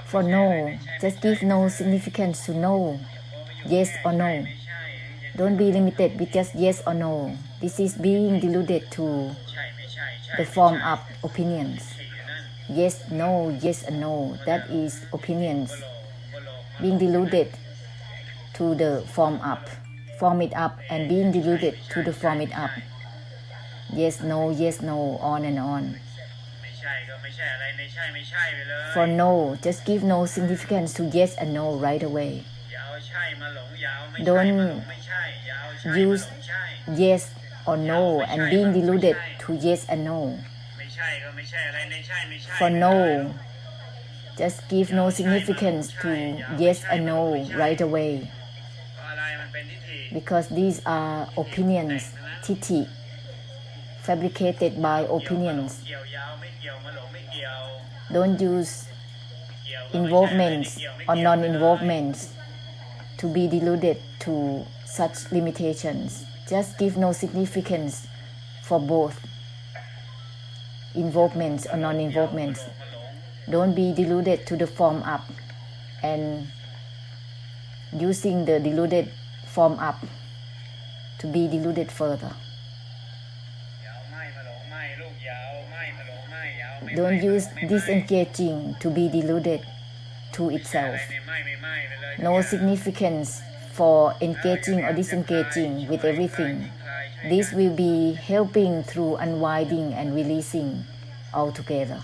For no, just give no significance to no, yes or no. Don't be limited with just yes or no. This is being deluded to the form up opinions. Yes, no, yes and no. That is opinions. Being deluded to the form it up, and being deluded to the form it up. Yes, no, on and on. For no, just give no significance to yes and no right away. Don't use yes or no and being deluded to yes and no. For no, just give no significance to yes and no right away. Because these are opinions, titi, fabricated by opinions. Don't use involvements or non-involvements to be deluded to such limitations. Just give no significance for both involvements or non-involvements. Don't be deluded to the form up and using the deluded form up to be deluded further. Don't use disengaging to be deluded to itself. No significance for engaging or disengaging with everything. This will be helping through unwinding and releasing altogether.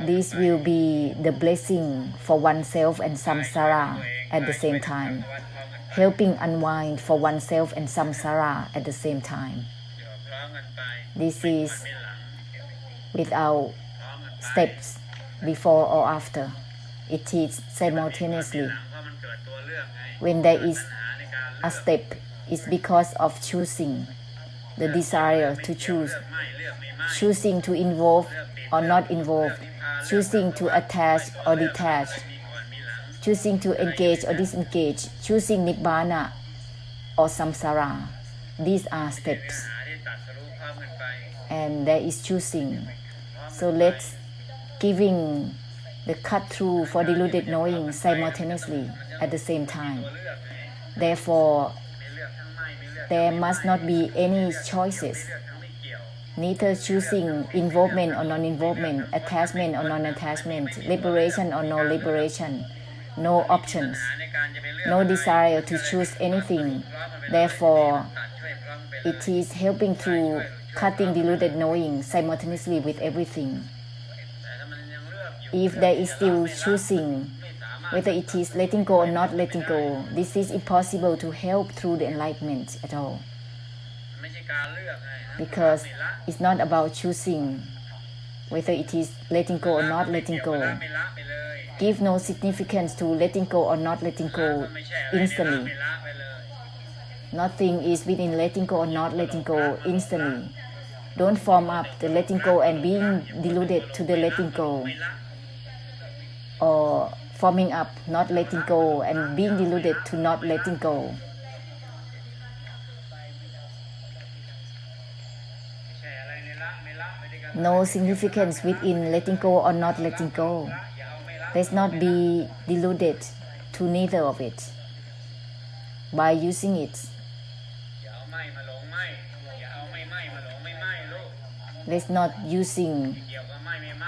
This will be the blessing for oneself and samsara at the same time, helping unwind for oneself and samsara at the same time. This is without steps before or after. It is simultaneously. When there is a step, it's because of choosing, the desire to choose, choosing to involve or not involve, choosing to attach or detach, choosing to engage or disengage, choosing nibbana or samsara. These are steps. And there is choosing. So let's giving the cut through for deluded knowing simultaneously at the same time. Therefore, there must not be any choices, neither choosing involvement or non-involvement, attachment or non-attachment, liberation or no liberation, no options, no desire to choose anything. Therefore, it is helping through cutting deluded knowing simultaneously with everything. If there is still choosing, whether it is letting go or not letting go, this is impossible to help through the enlightenment at all. Because it's not about choosing, whether it is letting go or not letting go. Give no significance to letting go or not letting go instantly. Nothing is within letting go or not letting go instantly. Don't form up the letting go and being deluded to the letting go, or forming up not letting go and being deluded to not letting go. No significance within letting go or not letting go. Let's not be deluded to neither of it by using it. Let's not using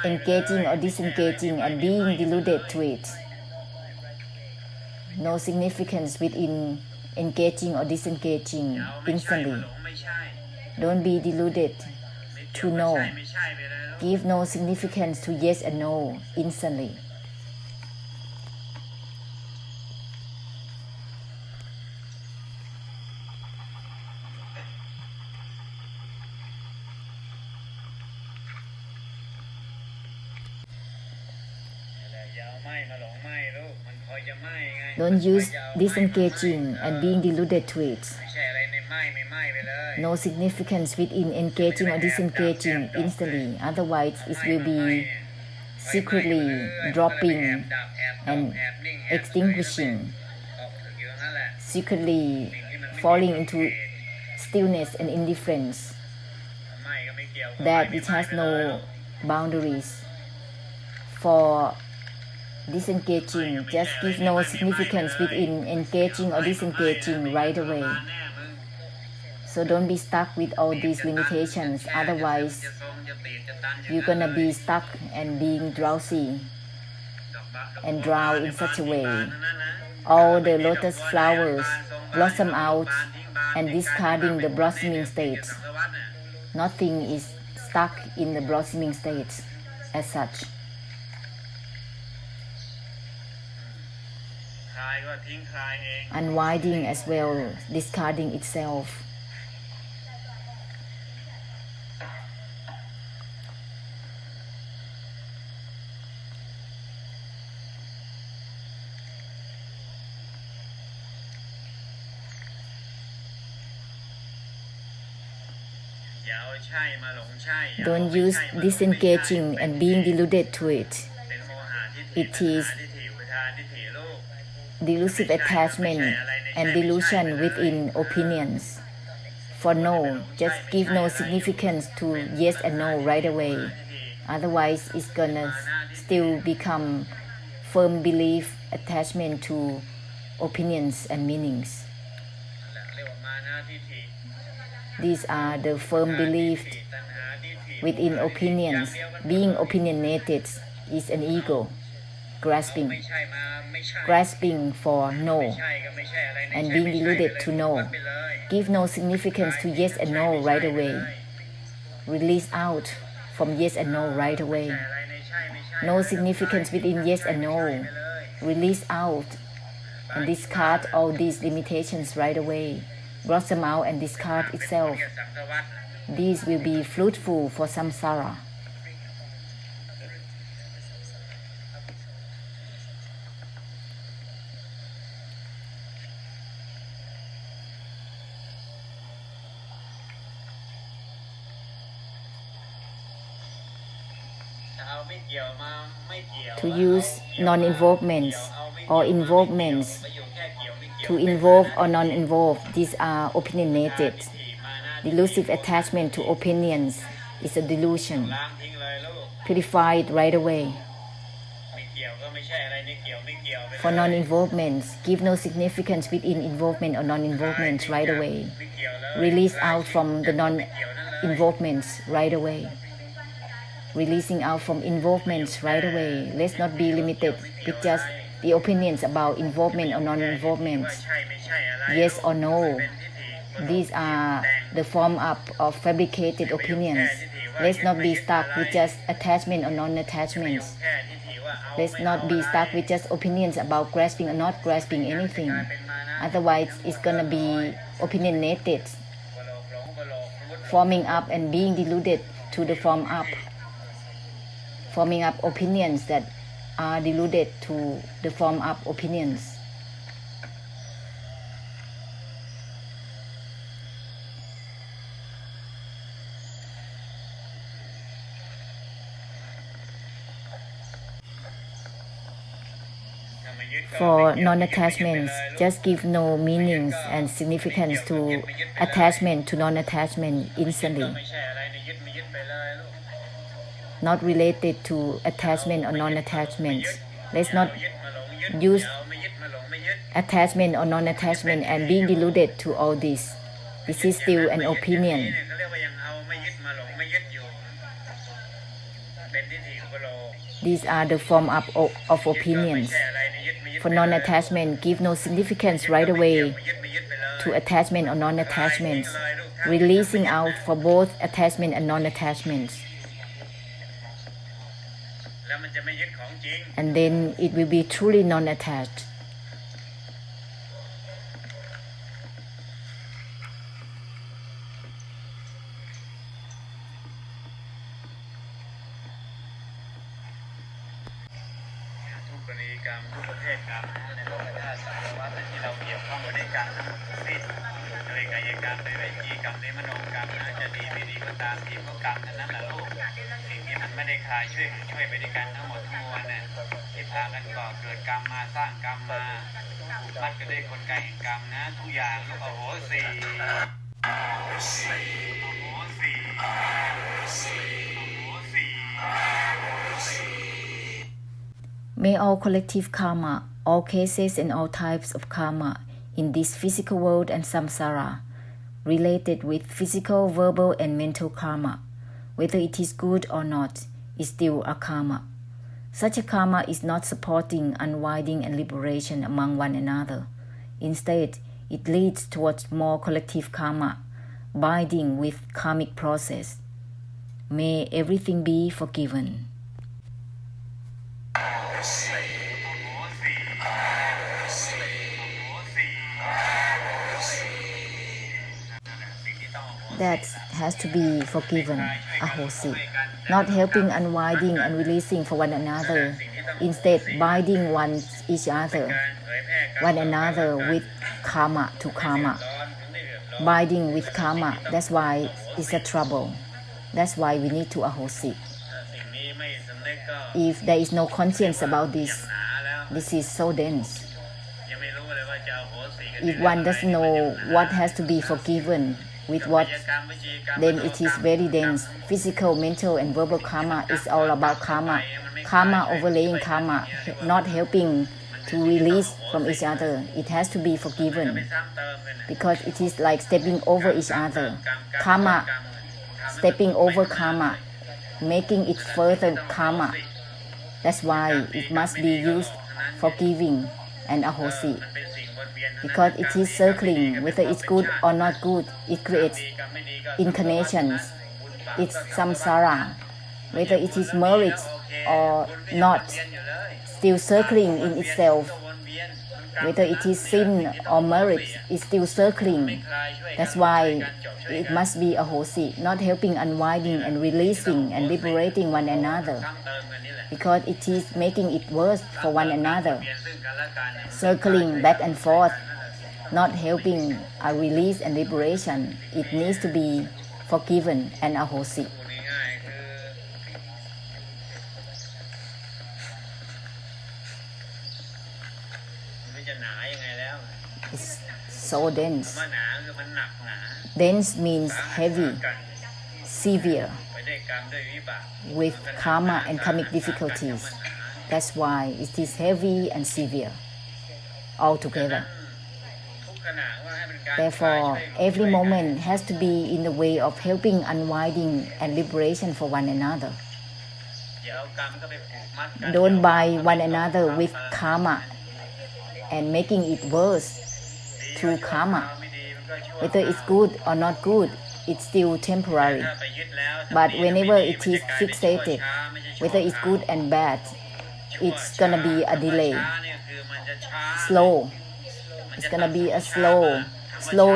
engaging or disengaging and being deluded to it. No significance within engaging or disengaging instantly. Don't be deluded to no. Give no significance to yes and no instantly. Don't use disengaging and being deluded to it. No significance within engaging or disengaging instantly. Otherwise, it will be secretly dropping and extinguishing, secretly falling into stillness and indifference, that it has no boundaries. For disengaging, just give no significance within engaging or disengaging right away. So don't be stuck with all these limitations, otherwise you're gonna be stuck and being drowsy and drown in such a way. All the lotus flowers blossom out and discarding the blossoming state. Nothing is stuck in the blossoming state as such. Unwinding as well, discarding itself. Don't use disengaging and being deluded to it. It is delusive attachment and delusion within opinions. For no, just give no significance to yes and no right away. Otherwise, it's gonna still become firm belief attachment to opinions and meanings. These are the firm beliefs within opinions. Being opinionated is an ego, grasping for no, and being deluded to no. Give no significance to yes and no right away. Release out from yes and no right away. No significance within yes and no. Release out and discard all these limitations right away. Blossom out and discard itself. These will be fruitful for samsara. To use non-involvements or involvements. To involve or non-involve, these are opinionated. Delusive attachment to opinions is a delusion. Purify it right away. For non-involvements, give no significance within involvement or non-involvement right away. Release out from the non-involvements right away. Releasing out from involvements right away. Let's not be limited with just the opinions about involvement or non-involvement, yes or no. These are the form up of fabricated opinions. Let's not be stuck with just attachment or non-attachments. Let's not be stuck with just opinions about grasping or not grasping anything. Otherwise, it's gonna be opinionated, forming up and being deluded to the form up, forming up opinions that are deluded to the form up opinions. For non-attachments, just give no meanings and significance to attachment to non-attachment instantly. Not related to attachment or non-attachment. Let's not use attachment or non-attachment and being deluded to all this. This is still an opinion. These are the form up of opinions. For non-attachment, give no significance right away to attachment or non-attachments, releasing out for both attachment and non-attachments. And then it will be truly non-attached. May all collective karma, all cases and all types of karma in this physical world and samsara, related with physical, verbal, and mental karma, whether it is good or not, is still a karma. Such a karma is not supporting unwinding and liberation among one another. Instead, it leads towards more collective karma, binding with karmic process. May everything be forgiven. That has to be forgiven, ahosi, not helping unwinding and releasing for one another, instead binding each other, one another with karma to karma. Binding with karma, that's why it's a trouble. That's why we need to ahosi. If there is no conscience about this, this is so dense. If one doesn't know what has to be forgiven with what, then it is very dense. Physical, mental, and verbal karma is all about karma. Karma overlaying karma, not helping to release from each other. It has to be forgiven because it is like stepping over each other. Karma, stepping over karma, making it further karma. That's why it must be used forgiving and ahosi. Because it is circling, whether it's good or not good, it creates incarnations. It's samsara. Whether it is merit or not, still circling in itself. Whether it is sin or merit, it's still circling. That's why it must be ahosi, not helping unwinding and releasing and liberating one another. Because it is making it worse for one another. Circling back and forth, not helping a release and liberation. It needs to be forgiven and ahosi. It's so dense. Dense means heavy, severe, with karma and karmic difficulties. That's why it is heavy and severe altogether. Therefore, every moment has to be in the way of helping unwinding and liberation for one another. Don't bind one another with karma and making it worse through karma. Whether it's good or not good, it's still temporary. But whenever it is fixated, whether it's good and bad, it's gonna be a delay. Slow. It's gonna be a slow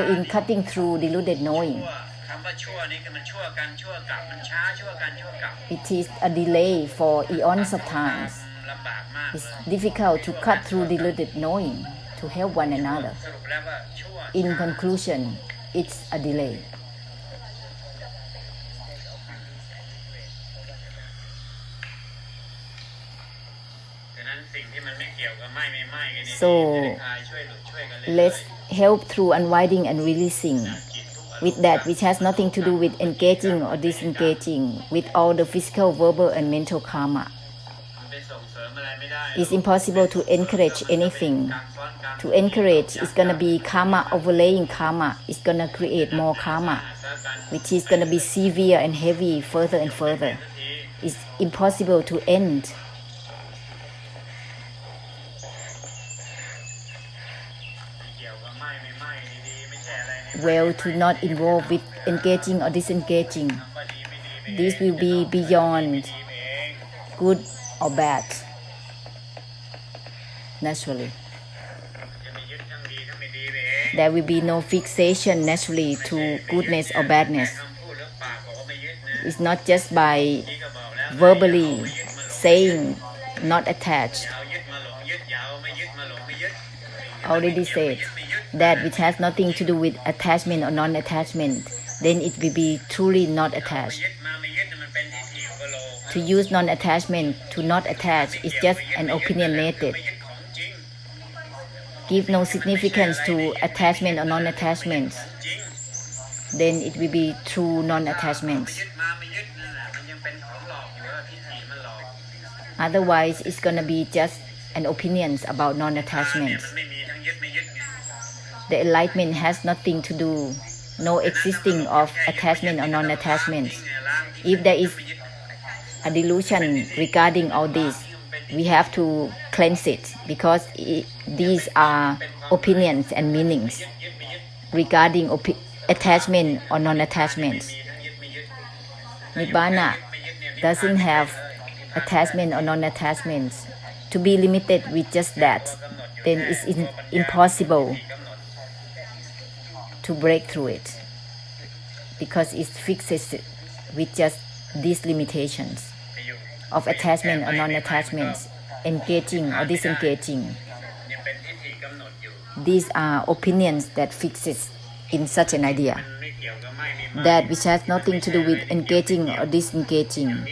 in cutting through deluded knowing. It is a delay for eons of times. It's difficult to cut through deluded knowing to help one another. In conclusion, it's a delay. So let's help through unwinding and releasing with that which has nothing to do with engaging or disengaging with all the physical, verbal, and mental karma. It's impossible to encourage anything. To encourage is going to be karma overlaying karma. It's going to create more karma, which is going to be severe and heavy further and further. It's impossible to end. Well, to not involve with engaging or disengaging. This will be beyond good or bad, naturally. There will be no fixation naturally to goodness or badness. It's not just by verbally saying not attached. Already said that which has nothing to do with attachment or non-attachment, then it will be truly not attached. To use non-attachment to not attach is just an opinionated. Give no significance to attachment or non-attachment. then it will be true non-attachment. Otherwise, it's gonna be just an opinions about non-attachment. The enlightenment has nothing to do, no existing of attachment or non-attachment. If there is a delusion regarding all this, we have to cleanse it, because these are opinions and meanings regarding attachment or non-attachment. Nibbana doesn't have attachment or non-attachment. To be limited with just that, then it's impossible to break through it, because it fixes it with just these limitations of attachment or non-attachment, engaging or disengaging. These are opinions that fixes in such an idea, that which has nothing to do with engaging or disengaging,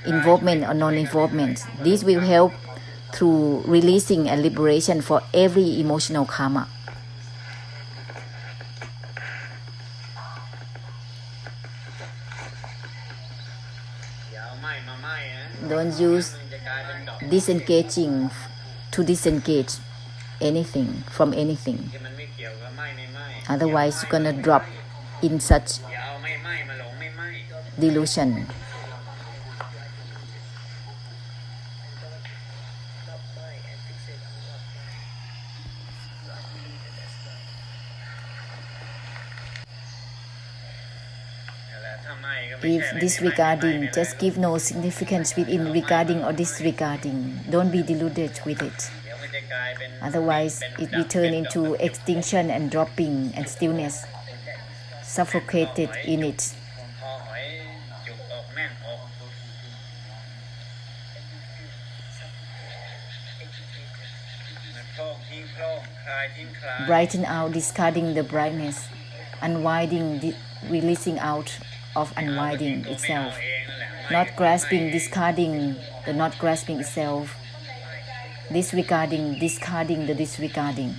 involvement or non-involvement. This will help through releasing and liberation for every emotional karma. Don't use disengaging to disengage anything from anything. Otherwise, you're gonna drop in such delusion. If disregarding, just give no significance within regarding or disregarding. Don't be deluded with it. Otherwise, it will turn into extinction and dropping and stillness, suffocated in it. Brighten out, discarding the brightness, unwinding, releasing out of unwinding itself, not grasping, discarding the not grasping itself, disregarding, discarding the disregarding.